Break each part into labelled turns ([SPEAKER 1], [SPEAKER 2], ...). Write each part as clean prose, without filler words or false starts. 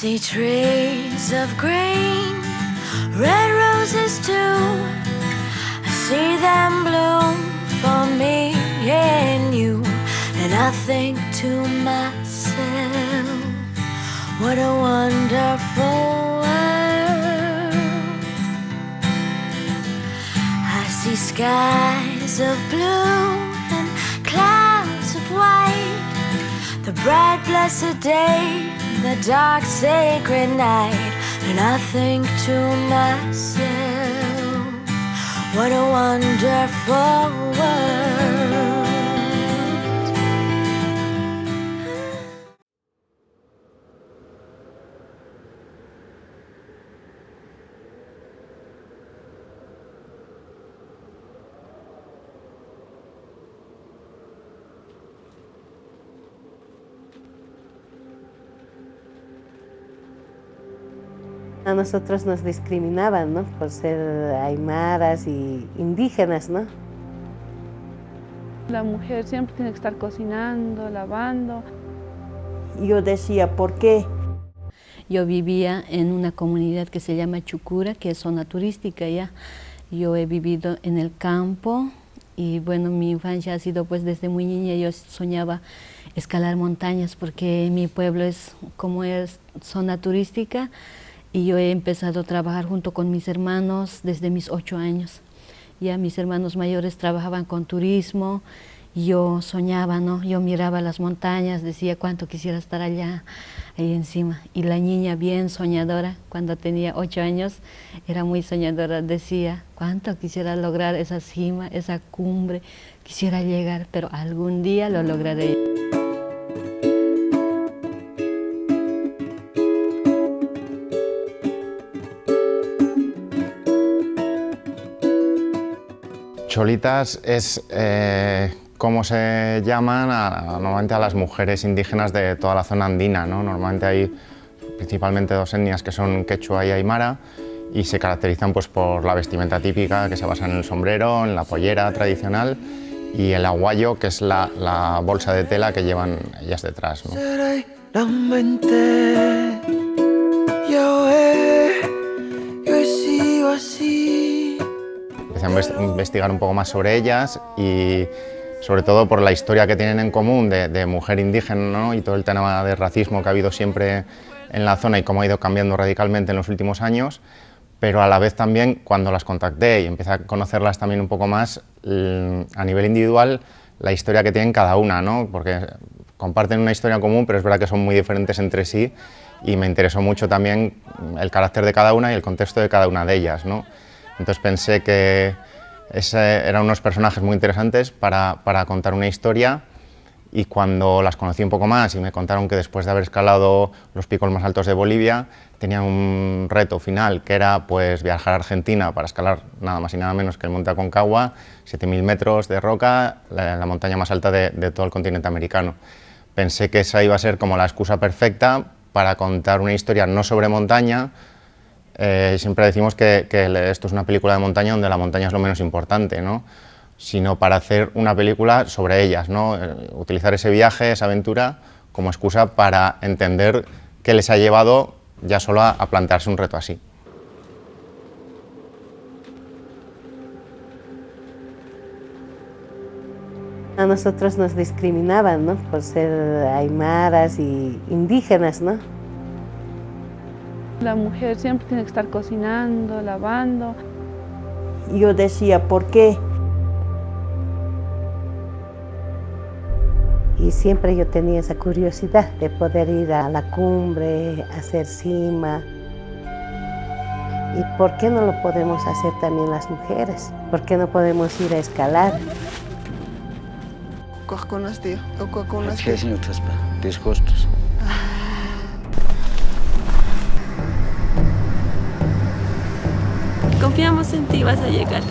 [SPEAKER 1] see trees of green, red roses too. I see them bloom for me and you. And I think to myself, what a wonderful world. I see skies of blue and clouds of white, the bright blessed day, the dark sacred night. And I think to myself, what a wonderful world.
[SPEAKER 2] A nosotros nos discriminaban, ¿no? Por ser aymaras y indígenas, ¿no?
[SPEAKER 3] La mujer siempre tiene que estar cocinando, lavando.
[SPEAKER 2] Yo decía, ¿por qué?
[SPEAKER 4] Yo vivía en una comunidad que se llama Chucura, que es zona turística ya. Yo he vivido en el campo y bueno, mi infancia ha sido pues desde muy niña. Yo soñaba escalar montañas porque mi pueblo es como es zona turística. Y yo he empezado a trabajar junto con mis hermanos desde mis 8 años. Ya mis hermanos mayores trabajaban con turismo, y yo soñaba, ¿no? Yo miraba las montañas, decía cuánto quisiera estar allá, ahí encima. Y la niña bien soñadora, cuando tenía 8 años, era muy soñadora, decía cuánto quisiera lograr esa cima, esa cumbre, quisiera llegar, pero algún día lo lograré.
[SPEAKER 5] Cholitas es como se llaman normalmente a las mujeres indígenas de toda la zona andina, ¿no? Normalmente hay principalmente 2 etnias que son quechua y aymara y se caracterizan pues, por la vestimenta típica que se basa en el sombrero, en la pollera tradicional y el aguayo, que es la bolsa de tela que llevan ellas detrás, ¿no? Empecé a investigar un poco más sobre ellas y sobre todo por la historia que tienen en común de mujer indígena, ¿no? Y todo el tema de racismo que ha habido siempre en la zona y cómo ha ido cambiando radicalmente en los últimos años, pero a la vez también cuando las contacté y empecé a conocerlas también un poco más a nivel individual, la historia que tienen cada una, ¿no? Porque comparten una historia común, pero es verdad que son muy diferentes entre sí y me interesó mucho también el carácter de cada una y el contexto de cada una de ellas, ¿no? Entonces pensé que eran unos personajes muy interesantes para contar una historia y cuando las conocí un poco más y me contaron que después de haber escalado los picos más altos de Bolivia tenían un reto final que era pues, viajar a Argentina para escalar nada más y nada menos que el Monte Aconcagua, 7.000 metros de roca, la montaña más alta de todo el continente americano. Pensé que esa iba a ser como la excusa perfecta para contar una historia no sobre montaña. Siempre decimos que esto es una película de montaña donde la montaña es lo menos importante, ¿no? Sino para hacer una película sobre ellas, ¿no? Utilizar ese viaje, esa aventura, como excusa para entender qué les ha llevado ya solo a plantearse un reto así.
[SPEAKER 2] A nosotros nos discriminaban, ¿no? Por ser aymaras y indígenas, ¿no?
[SPEAKER 3] La mujer siempre tiene que estar cocinando, lavando.
[SPEAKER 2] Yo decía, ¿por qué? Y siempre yo tenía esa curiosidad de poder ir a la cumbre, hacer cima. ¿Y por qué no lo podemos hacer también las mujeres? ¿Por qué no podemos ir a escalar?
[SPEAKER 6] Confiamos en ti, vas a llegar.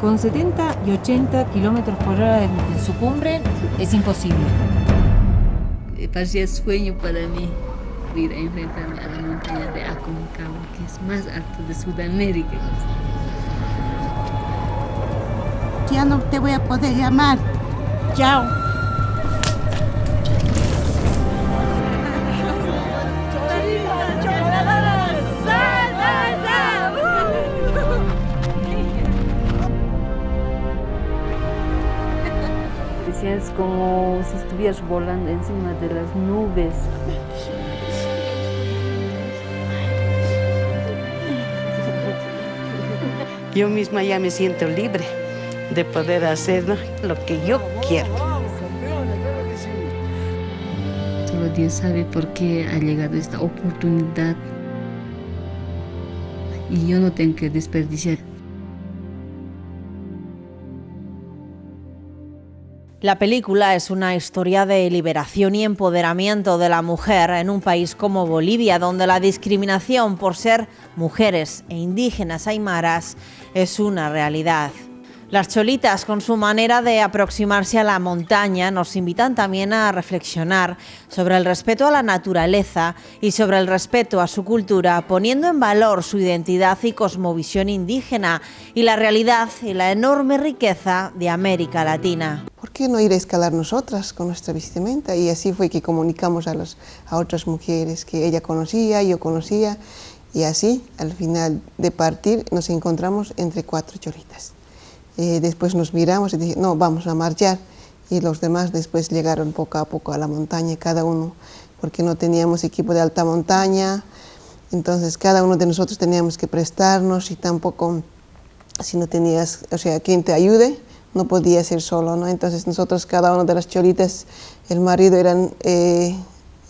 [SPEAKER 7] Con 70 y 80 kilómetros por hora en su cumbre es imposible.
[SPEAKER 4] Parecía sueño para mí ir a enfrentarme a la montaña de Aconcagua, que es más alta de Sudamérica.
[SPEAKER 8] Ya no te voy a poder llamar. Chao.
[SPEAKER 4] sientes como si estuvieras volando encima de las nubes.
[SPEAKER 2] Yo misma ya me siento libre de poder hacer, ¿no?, lo que yo quiero.
[SPEAKER 4] Solo Dios sabe por qué ha llegado esta oportunidad y yo no tengo que desperdiciar.
[SPEAKER 9] La película es una historia de liberación y empoderamiento de la mujer en un país como Bolivia, donde la discriminación por ser mujeres e indígenas aymaras es una realidad. Las cholitas, con su manera de aproximarse a la montaña, nos invitan también a reflexionar sobre el respeto a la naturaleza y sobre el respeto a su cultura, poniendo en valor su identidad y cosmovisión indígena y la realidad y la enorme riqueza de América Latina.
[SPEAKER 10] ¿Por qué no ir a escalar nosotras con nuestra vestimenta? Y así fue que comunicamos a otras mujeres que ella conocía, yo conocía, y así, al final de partir, nos encontramos entre 4 cholitas. Después nos miramos y dije, no, vamos a marchar. Y los demás después llegaron poco a poco a la montaña, cada uno, porque no teníamos equipo de alta montaña. Entonces cada uno de nosotros teníamos que prestarnos y tampoco, si no tenías, o sea, quien te ayude, no podía ser solo, ¿no? Entonces nosotros, cada uno de las cholitas, el marido eran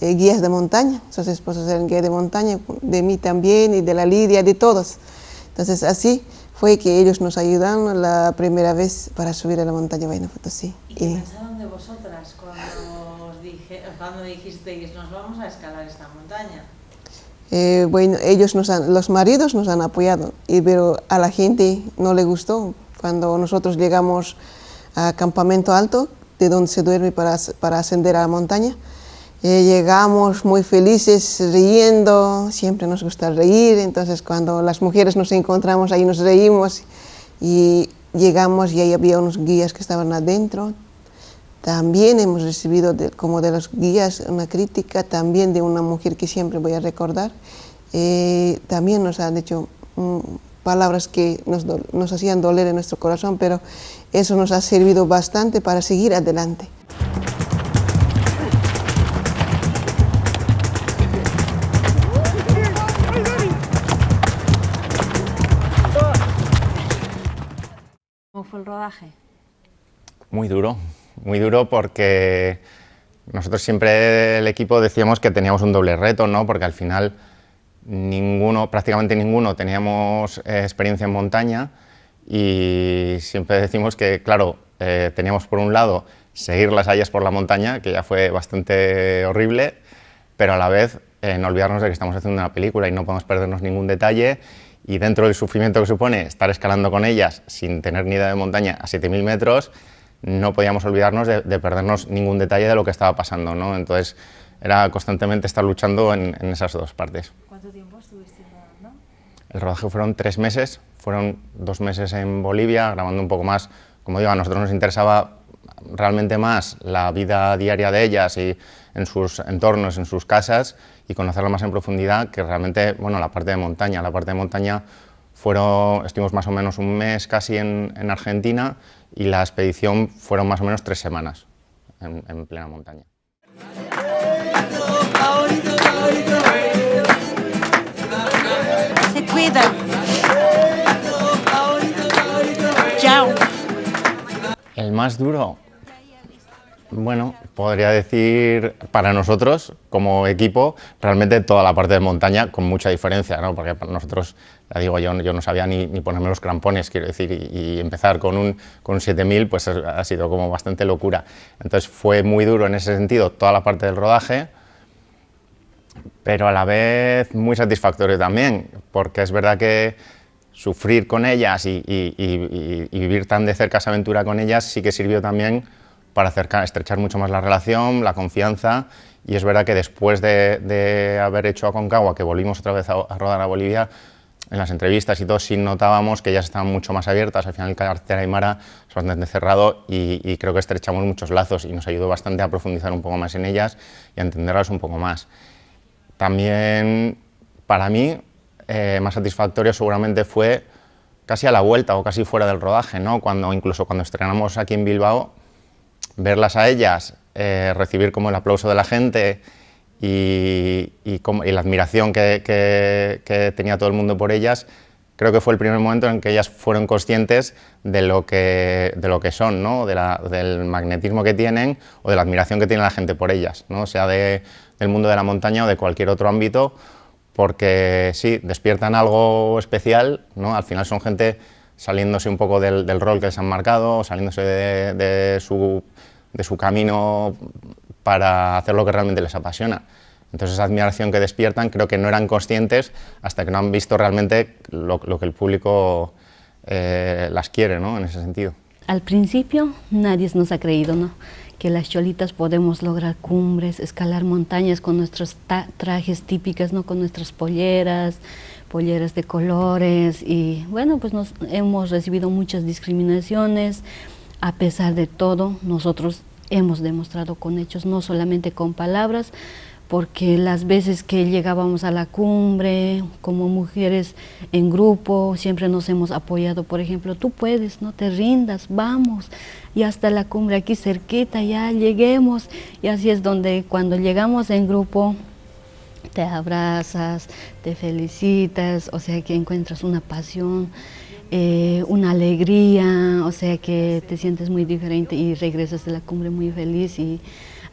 [SPEAKER 10] guías de montaña, sus esposos eran guías de montaña, de mí también y de la Lidia, de todos. Entonces así fue que ellos nos ayudaron la primera vez para subir a la montaña Huayna Potosí.
[SPEAKER 9] ¿Y qué pensaron de vosotras cuando dijisteis nos vamos a escalar esta montaña?
[SPEAKER 10] Bueno, los maridos nos han apoyado, pero a la gente no le gustó. Cuando nosotros llegamos a Campamento Alto, de donde se duerme para ascender a la montaña, llegamos muy felices, riendo, siempre nos gusta reír, entonces cuando las mujeres nos encontramos ahí nos reímos y llegamos y ahí había unos guías que estaban adentro. También hemos recibido como de los guías una crítica, también de una mujer que siempre voy a recordar, también nos han dicho palabras que nos hacían doler en nuestro corazón, pero eso nos ha servido bastante para seguir adelante.
[SPEAKER 9] ¿Cómo fue el rodaje?
[SPEAKER 5] Muy duro porque nosotros siempre el equipo decíamos que teníamos un doble reto, ¿no? Porque al final prácticamente ninguno teníamos experiencia en montaña y siempre decimos que, claro, teníamos por un lado seguir las hayas por la montaña, que ya fue bastante horrible, pero a la vez no olvidarnos de que estamos haciendo una película y no podemos perdernos ningún detalle, y dentro del sufrimiento que supone estar escalando con ellas sin tener ni idea de montaña a 7.000 metros, no podíamos olvidarnos de perdernos ningún detalle de lo que estaba pasando, ¿no? Entonces era constantemente estar luchando en esas dos partes.
[SPEAKER 9] ¿Cuánto tiempo estuviste rodando?
[SPEAKER 5] El rodaje fueron 3 meses, fueron 2 meses en Bolivia, grabando un poco más. Como digo, a nosotros nos interesaba realmente más la vida diaria de ellas y en sus entornos, en sus casas, y conocerla más en profundidad que realmente, bueno, la parte de montaña. La parte de montaña estuvimos más o menos un mes casi en Argentina, y la expedición fueron más o menos 3 semanas en plena montaña.
[SPEAKER 8] Se cuidan. Chao.
[SPEAKER 5] El más duro, bueno, podría decir para nosotros como equipo realmente toda la parte de montaña, con mucha diferencia, ¿no? Porque para nosotros, ya digo, yo no sabía ni ponerme los crampones, quiero decir, y empezar con un 7000 pues ha sido como bastante locura. Entonces fue muy duro en ese sentido toda la parte del rodaje, pero a la vez muy satisfactorio también, porque es verdad que sufrir con ellas y vivir tan de cerca esa aventura con ellas sí que sirvió también para estrechar mucho más la relación, la confianza, y es verdad que después de haber hecho Aconcagua, que volvimos otra vez a rodar a Bolivia, en las entrevistas y todo sí notábamos que ellas estaban mucho más abiertas. Al final el carácter aymara es bastante cerrado y creo que estrechamos muchos lazos y nos ayudó bastante a profundizar un poco más en ellas y a entenderlas un poco más. También para mí más satisfactorio seguramente fue casi a la vuelta o casi fuera del rodaje, ¿no? Incluso cuando estrenamos aquí en Bilbao, verlas a ellas, recibir como el aplauso de la gente y la admiración que tenía todo el mundo por ellas, creo que fue el primer momento en que ellas fueron conscientes de lo que son, ¿no? Del magnetismo que tienen o de la admiración que tiene la gente por ellas, ¿no? Sea del mundo de la montaña o de cualquier otro ámbito, porque sí, despiertan algo especial, ¿no? Al final son gente saliéndose un poco del rol que les han marcado, saliéndose de su camino para hacer lo que realmente les apasiona. Entonces esa admiración que despiertan creo que no eran conscientes hasta que no han visto realmente lo que el público las quiere, ¿no? En ese sentido.
[SPEAKER 4] Al principio nadie nos ha creído, ¿no? Que las cholitas podemos lograr cumbres, escalar montañas con nuestros trajes típicos, ¿no? Con nuestras polleras de colores, y bueno, pues hemos recibido muchas discriminaciones. A pesar de todo, nosotros hemos demostrado con hechos, no solamente con palabras, porque las veces que llegábamos a la cumbre, como mujeres en grupo, siempre nos hemos apoyado. Por ejemplo, tú puedes, no te rindas, vamos, y hasta la cumbre aquí cerquita, ya lleguemos. Y así es donde cuando llegamos en grupo, te abrazas, te felicitas, o sea que encuentras una pasión, una alegría, o sea que te sientes muy diferente y regresas de la cumbre muy feliz. Y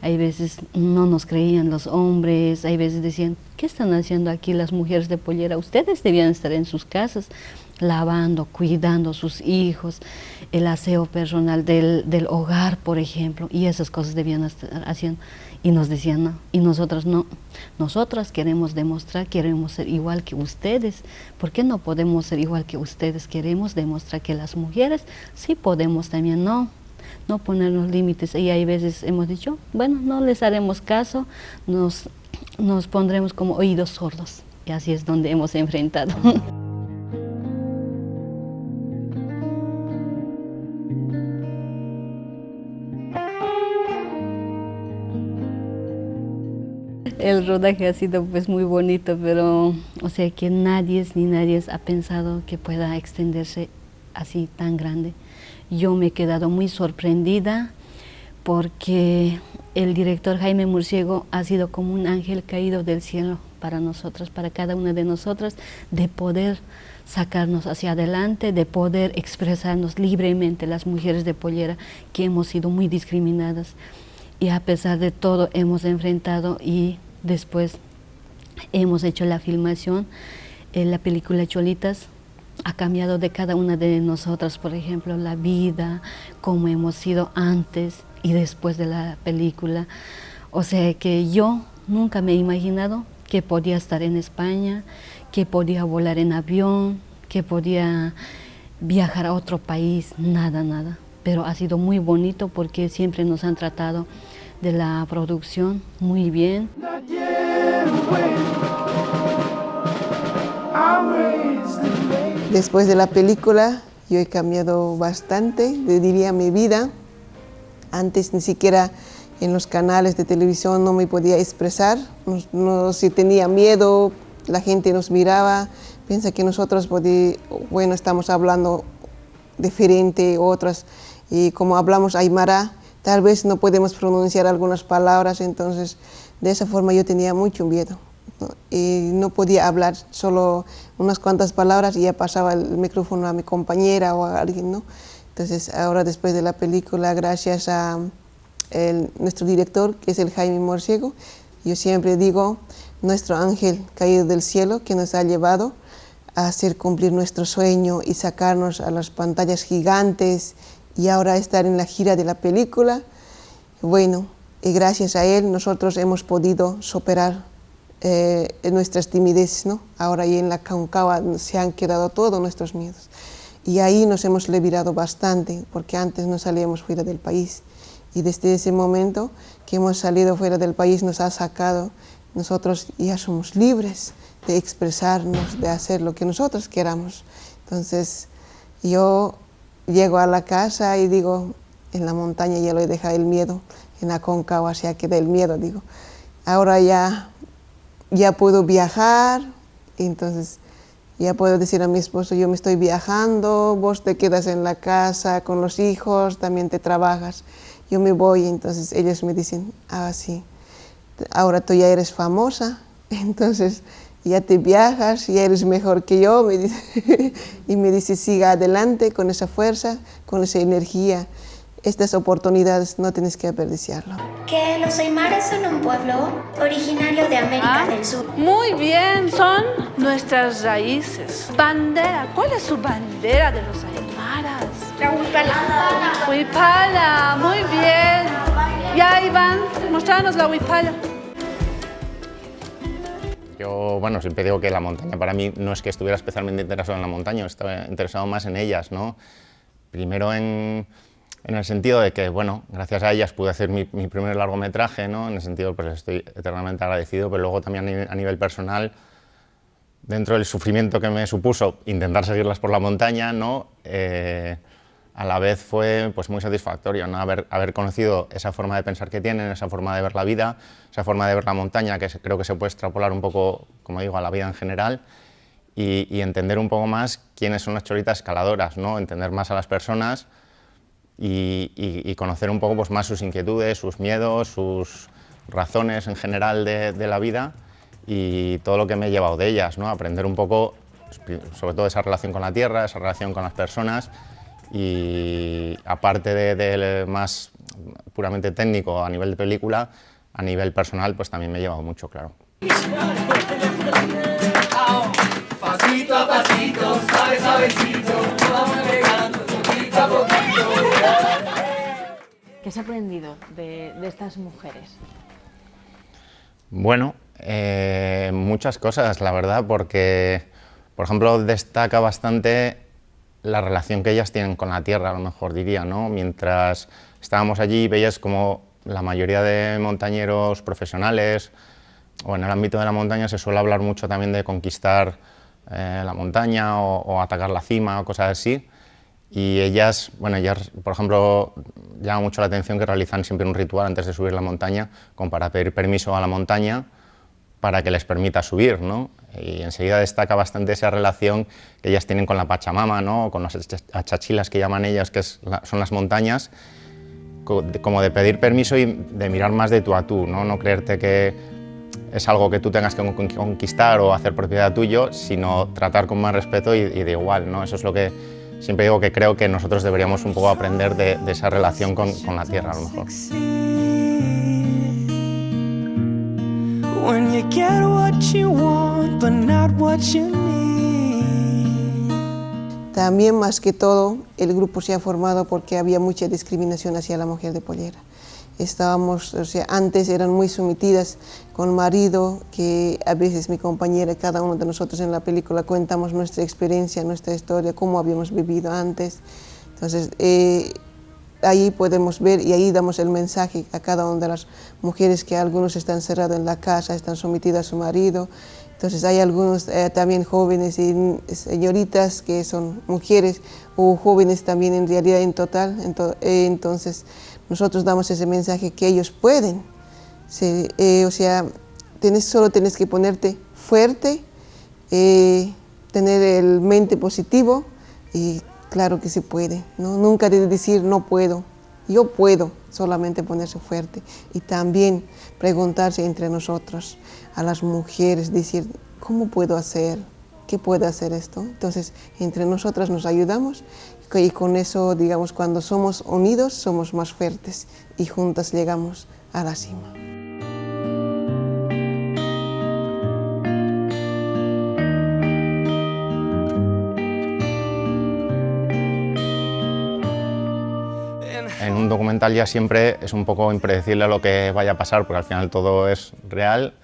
[SPEAKER 4] hay veces no nos creían los hombres, hay veces decían, ¿qué están haciendo aquí las mujeres de pollera? Ustedes debían estar en sus casas, lavando, cuidando a sus hijos, el aseo personal del hogar, por ejemplo, y esas cosas debían estar haciendo. Y nos decían, no, y nosotras no, nosotras queremos demostrar, queremos ser igual que ustedes. ¿Por qué no podemos ser igual que ustedes? Queremos demostrar que las mujeres sí podemos también, no ponernos límites. Y hay veces hemos dicho, bueno, no les haremos caso, nos pondremos como oídos sordos. Y así es donde hemos enfrentado. El rodaje ha sido pues muy bonito, pero o sea que nadie ha pensado que pueda extenderse así tan grande. Yo me he quedado muy sorprendida porque el director Jaime Murciego ha sido como un ángel caído del cielo para nosotras, para cada una de nosotras, de poder sacarnos hacia adelante, de poder expresarnos libremente las mujeres de pollera que hemos sido muy discriminadas. Y a pesar de todo hemos enfrentado y después hemos hecho la filmación. La película Cholitas ha cambiado de cada una de nosotras, por ejemplo, la vida, cómo hemos sido antes y después de la película. O sea que yo nunca me he imaginado que podía estar en España, que podía volar en avión, que podía viajar a otro país, nada. Pero ha sido muy bonito porque siempre nos han tratado de la producción muy bien.
[SPEAKER 10] Después de la película yo he cambiado bastante, diría mi vida. Antes ni siquiera en los canales de televisión no me podía expresar, si tenía miedo, la gente nos miraba, piensa que nosotros estamos hablando diferente, otras, y como hablamos aymara, tal vez no podemos pronunciar algunas palabras, entonces de esa forma yo tenía mucho miedo, ¿no? Y no podía hablar solo unas cuantas palabras y ya pasaba el micrófono a mi compañera o a alguien, ¿no? Entonces ahora después de la película, gracias a nuestro director, que es el Jaime Murciego, yo siempre digo, nuestro ángel caído del cielo que nos ha llevado a hacer cumplir nuestro sueño y sacarnos a las pantallas gigantes y ahora estar en la gira de la película. Bueno, y gracias a él nosotros hemos podido superar nuestras timideces, ¿no? Ahora y en la Aconcagua se han quedado todos nuestros miedos. Y ahí nos hemos liberado bastante, porque antes no salíamos fuera del país. Y desde ese momento que hemos salido fuera del país nos ha sacado, nosotros ya somos libres de expresarnos, de hacer lo que nosotros queramos. Entonces yo llego a la casa y digo, en la montaña ya lo he dejado el miedo, en la Aconcagua se ha quedado el miedo, digo. Ahora ya puedo viajar, entonces Ya puedo decir a mi esposo, yo me estoy viajando, vos te quedas en la casa con los hijos, también te trabajas. Yo me voy, entonces ellos me dicen, ah, sí, ahora tú ya eres famosa, entonces ya te viajas, ya eres mejor que yo, me dice, y me dice, siga adelante con esa fuerza, con esa energía. Estas oportunidades no tienes que desperdiciarlo.
[SPEAKER 1] Que los aymaras son un pueblo originario de América del Sur.
[SPEAKER 3] Muy bien, son nuestras raíces. Bandera, ¿cuál es su bandera de los aymaras?
[SPEAKER 1] La huipala.
[SPEAKER 3] Huipala, muy bien. Ya, Iván, mostrarnos la huipala.
[SPEAKER 5] Yo, bueno, siempre digo que la montaña para mí no es que estuviera especialmente interesado en la montaña, estaba interesado más en ellas, ¿no? Primero en el sentido de que, bueno, gracias a ellas pude hacer mi primer largometraje, ¿no? En el sentido, pues estoy eternamente agradecido, pero luego también a nivel personal, dentro del sufrimiento que me supuso intentar seguirlas por la montaña, ¿no? A la vez fue pues, muy satisfactorio, ¿no? Haber conocido esa forma de pensar que tienen, esa forma de ver la vida, esa forma de ver la montaña, que creo que se puede extrapolar un poco, como digo, a la vida en general, y entender un poco más quiénes son las cholitas escaladoras, ¿no? Entender más a las personas, y conocer un poco pues, más sus inquietudes, sus miedos, sus razones en general de la vida y todo lo que me he llevado de ellas, ¿no? Aprender un poco, sobre todo esa relación con la tierra, esa relación con las personas y aparte de más puramente técnico a nivel de película, a nivel personal pues también me he llevado mucho, claro.
[SPEAKER 11] Pasito a pasito, suave, suavecito, vamos llegando poquito a poquito.
[SPEAKER 9] ¿Qué has aprendido de estas mujeres?
[SPEAKER 5] Bueno, muchas cosas, la verdad, porque, por ejemplo, destaca bastante la relación que ellas tienen con la tierra, a lo mejor diría, ¿no? Mientras estábamos allí, veías como la mayoría de montañeros profesionales, o en el ámbito de la montaña se suele hablar mucho también de conquistar la montaña o atacar la cima o cosas así. Y ellas, bueno, por ejemplo, llama mucho la atención que realizan siempre un ritual antes de subir la montaña, como para pedir permiso a la montaña para que les permita subir, ¿no? Y enseguida destaca bastante esa relación que ellas tienen con la Pachamama, ¿no? Con las achachilas que llaman ellas, que son las montañas, como de pedir permiso y de mirar más de tú a tú, ¿no? No creerte que es algo que tú tengas que conquistar o hacer propiedad tuyo, sino tratar con más respeto y de igual, ¿no? Eso es lo que siempre digo que creo que nosotros deberíamos un poco aprender de esa relación con la tierra, a lo mejor.
[SPEAKER 10] También, más que todo, el grupo se ha formado porque había mucha discriminación hacia la mujer de Pollera. Estábamos, o sea, antes eran muy sometidas con marido, que a veces mi compañera, cada uno de nosotros en la película contamos nuestra experiencia, nuestra historia, cómo habíamos vivido antes. Entonces, ahí podemos ver y ahí damos el mensaje a cada una de las mujeres que algunos están cerrados en la casa, están sometidas a su marido. Entonces hay algunos también jóvenes y señoritas que son mujeres o jóvenes también en realidad en total. Entonces nosotros damos ese mensaje que ellos pueden. O sea, solo tienes que ponerte fuerte, tener el mente positivo y claro que se puede, ¿no? Nunca debes decir no puedo, yo puedo, solamente ponerse fuerte y también preguntarse entre nosotros, a las mujeres, decir ¿cómo puedo hacer? ¿Qué puedo hacer esto? Entonces entre nosotras nos ayudamos y con eso, digamos, cuando somos unidos somos más fuertes y juntas llegamos a la cima.
[SPEAKER 5] En un documental ya siempre es un poco impredecible lo que vaya a pasar, porque al final todo es real,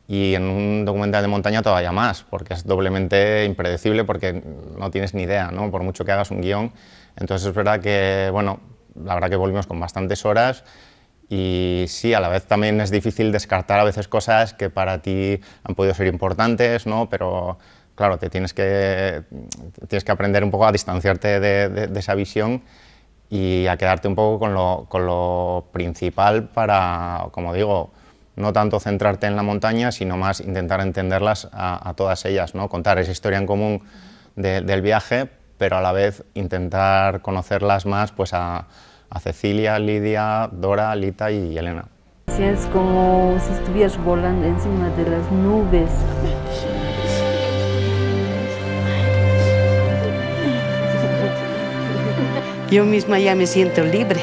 [SPEAKER 5] y en un documental de montaña todavía más, porque es doblemente impredecible, porque no tienes ni idea, ¿no? Por mucho que hagas un guión. Entonces es verdad que, bueno, la verdad que volvimos con bastantes horas, y sí, a la vez también es difícil descartar a veces cosas que para ti han podido ser importantes, ¿no? Pero claro, tienes que aprender un poco a distanciarte de esa visión y a quedarte un poco con lo principal para, como digo, no tanto centrarte en la montaña, sino más intentar entenderlas a todas ellas, ¿no? Contar esa historia en común del viaje, pero a la vez intentar conocerlas más pues a Cecilia, Lidia, Dora, Lita y Elena.
[SPEAKER 4] Es como si estuvieras volando encima de las nubes.
[SPEAKER 2] Yo misma ya me siento libre.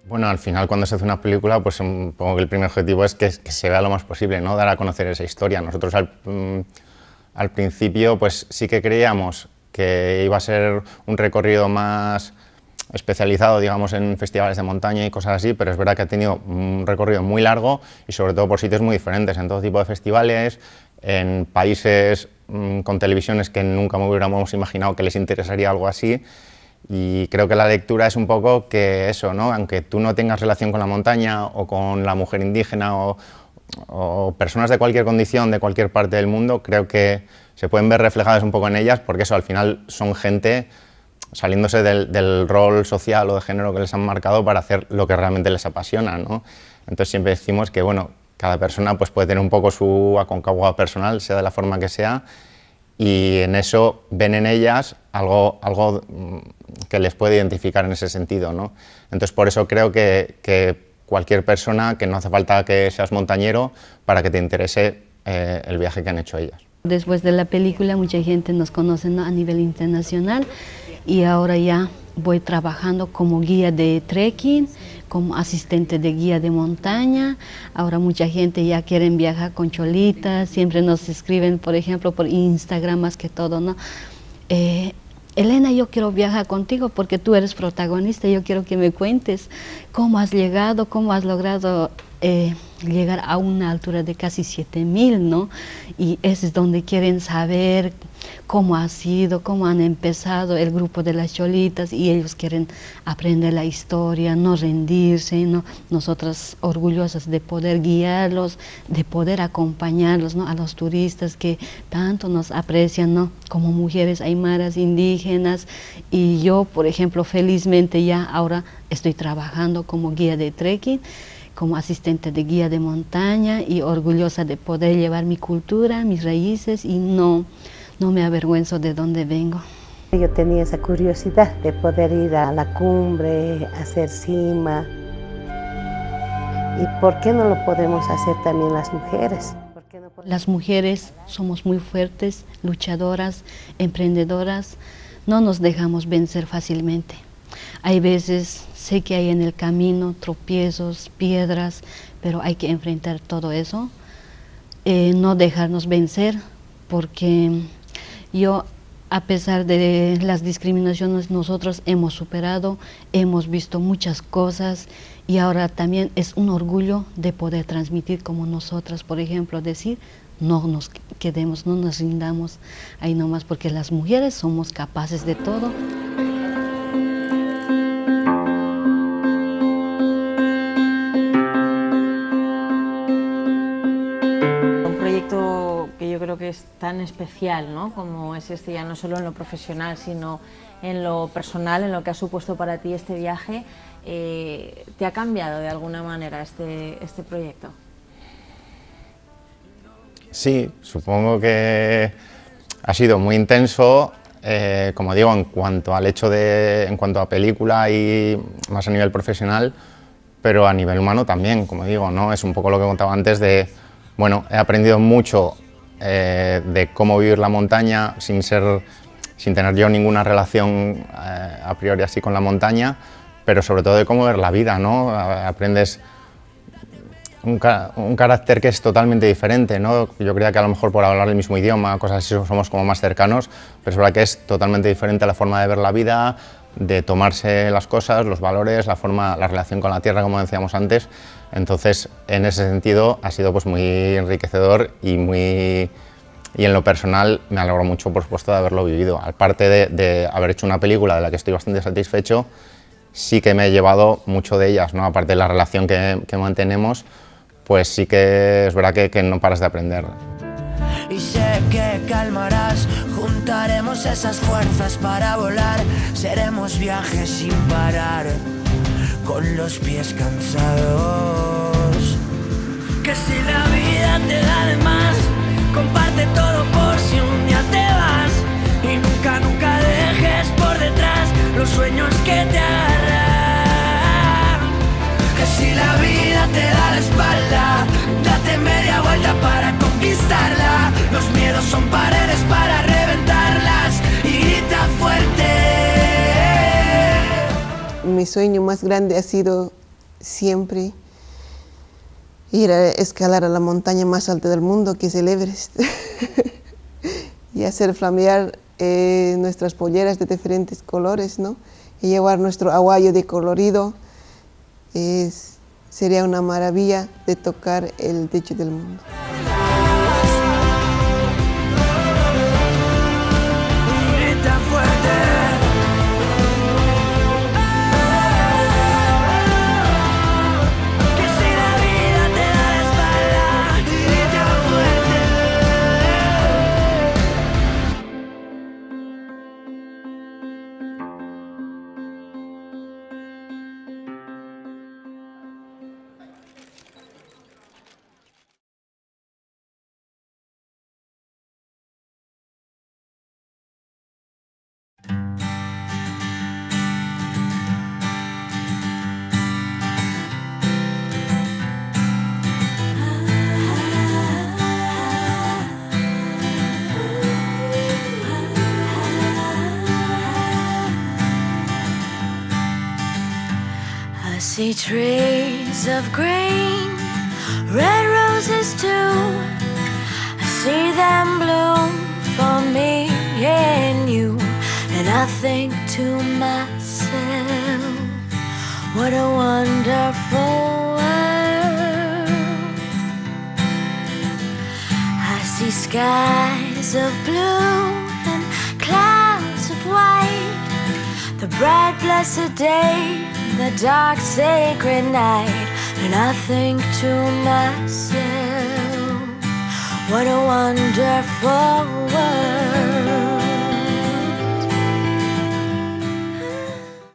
[SPEAKER 5] Bueno, al final cuando se hace una película, pues supongo que el primer objetivo es que se vea lo más posible, ¿no? Dar a conocer esa historia. Nosotros al principio pues sí que creíamos que iba a ser un recorrido más especializado, digamos, en festivales de montaña y cosas así, pero es verdad que ha tenido un recorrido muy largo y sobre todo por sitios muy diferentes, en todo tipo de festivales, en países con televisiones que nunca me hubiéramos imaginado que les interesaría algo así. Y creo que la lectura es un poco que eso, ¿no? Aunque tú no tengas relación con la montaña o con la mujer indígena o personas de cualquier condición, de cualquier parte del mundo, creo que se pueden ver reflejadas un poco en ellas, porque eso al final son gente saliéndose del rol social o de género que les han marcado para hacer lo que realmente les apasiona, ¿no? Entonces siempre decimos que bueno, cada persona pues, puede tener un poco su Aconcagua personal, sea de la forma que sea, y en eso ven en ellas algo que les puede identificar en ese sentido, ¿no? Entonces por eso creo que cualquier persona, que no hace falta que seas montañero para que te interese el viaje que han hecho ellas.
[SPEAKER 4] Después de la película mucha gente nos conoce, ¿no? A nivel internacional, y ahora ya voy trabajando como guía de trekking, como asistente de guía de montaña. Ahora mucha gente ya quiere viajar con cholitas, siempre nos escriben, por ejemplo, por Instagram más que todo, ¿no? Elena, yo quiero viajar contigo porque tú eres protagonista, yo quiero que me cuentes cómo has llegado, cómo has logrado llegar a una altura de casi 7000, ¿no? Y ese es donde quieren saber cómo ha sido, cómo han empezado el grupo de las cholitas, y ellos quieren aprender la historia, no rendirse, ¿no? Nosotras orgullosas de poder guiarlos, de poder acompañarlos, ¿no? A los turistas que tanto nos aprecian, ¿no? Como mujeres aymaras, indígenas, y yo, por ejemplo, felizmente ya ahora estoy trabajando como guía de trekking, como asistente de guía de montaña, y orgullosa de poder llevar mi cultura, mis raíces, y no me avergüenzo de dónde vengo.
[SPEAKER 2] Yo tenía esa curiosidad de poder ir a la cumbre, hacer cima. ¿Y por qué no lo podemos hacer también las mujeres?
[SPEAKER 4] Las mujeres somos muy fuertes, luchadoras, emprendedoras, no nos dejamos vencer fácilmente. Hay veces, sé que hay en el camino tropiezos, piedras, pero hay que enfrentar todo eso, no dejarnos vencer, porque yo, a pesar de las discriminaciones, nosotros hemos superado, hemos visto muchas cosas, y ahora también es un orgullo de poder transmitir como nosotras, por ejemplo, decir, no nos quedemos, no nos rindamos ahí nomás, porque las mujeres somos capaces de todo.
[SPEAKER 9] Que yo creo que es tan especial, ¿no? Como es este, ya no solo en lo profesional, sino en lo personal, en lo que ha supuesto para ti este viaje. ¿Te ha cambiado de alguna manera este proyecto?
[SPEAKER 5] Sí, supongo que ha sido muy intenso, como digo, en cuanto al hecho en cuanto a película y más a nivel profesional, pero a nivel humano también, como digo, ¿no? Es un poco lo que contaba antes de, bueno, he aprendido mucho de cómo vivir la montaña sin tener yo ninguna relación a priori así con la montaña, pero sobre todo de cómo ver la vida, ¿no? Aprendes un carácter que es totalmente diferente, ¿no? Yo creía que a lo mejor por hablar el mismo idioma, cosas así, somos como más cercanos, pero es verdad que es totalmente diferente la forma de ver la vida, de tomarse las cosas, los valores, la relación con la tierra, como decíamos antes. Entonces, en ese sentido, ha sido pues muy enriquecedor y en lo personal me alegro mucho, por supuesto, de haberlo vivido. Aparte de haber hecho una película de la que estoy bastante satisfecho, sí que me he llevado mucho de ellas, ¿no? Aparte de la relación que mantenemos, pues sí que es verdad que no paras de aprender.
[SPEAKER 11] Y sé que calmarás, juntaremos esas fuerzas para volar, seremos viajes sin parar, con los pies cansados. Que si la vida te da de más, comparte todo por si un día te vas. Y nunca, nunca dejes por detrás los sueños que te agarran. Que si la vida te da la espalda, date media vuelta para conquistarla. Los miedos son paredes para reventarlas y grita fuerte.
[SPEAKER 10] Mi sueño más grande ha sido siempre ir a escalar a la montaña más alta del mundo, que es el Everest, y hacer flamear nuestras polleras de diferentes colores, ¿no? Y llevar nuestro aguayo de colorido. Sería una maravilla de tocar el techo del mundo.
[SPEAKER 11] I see trees of green, red roses too. I see them bloom for me and you. And I think to myself, what a wonderful world. I see skies of blue and clouds of white, the bright blessed day, the dark sacred night. And I think to myself, what a wonderful world.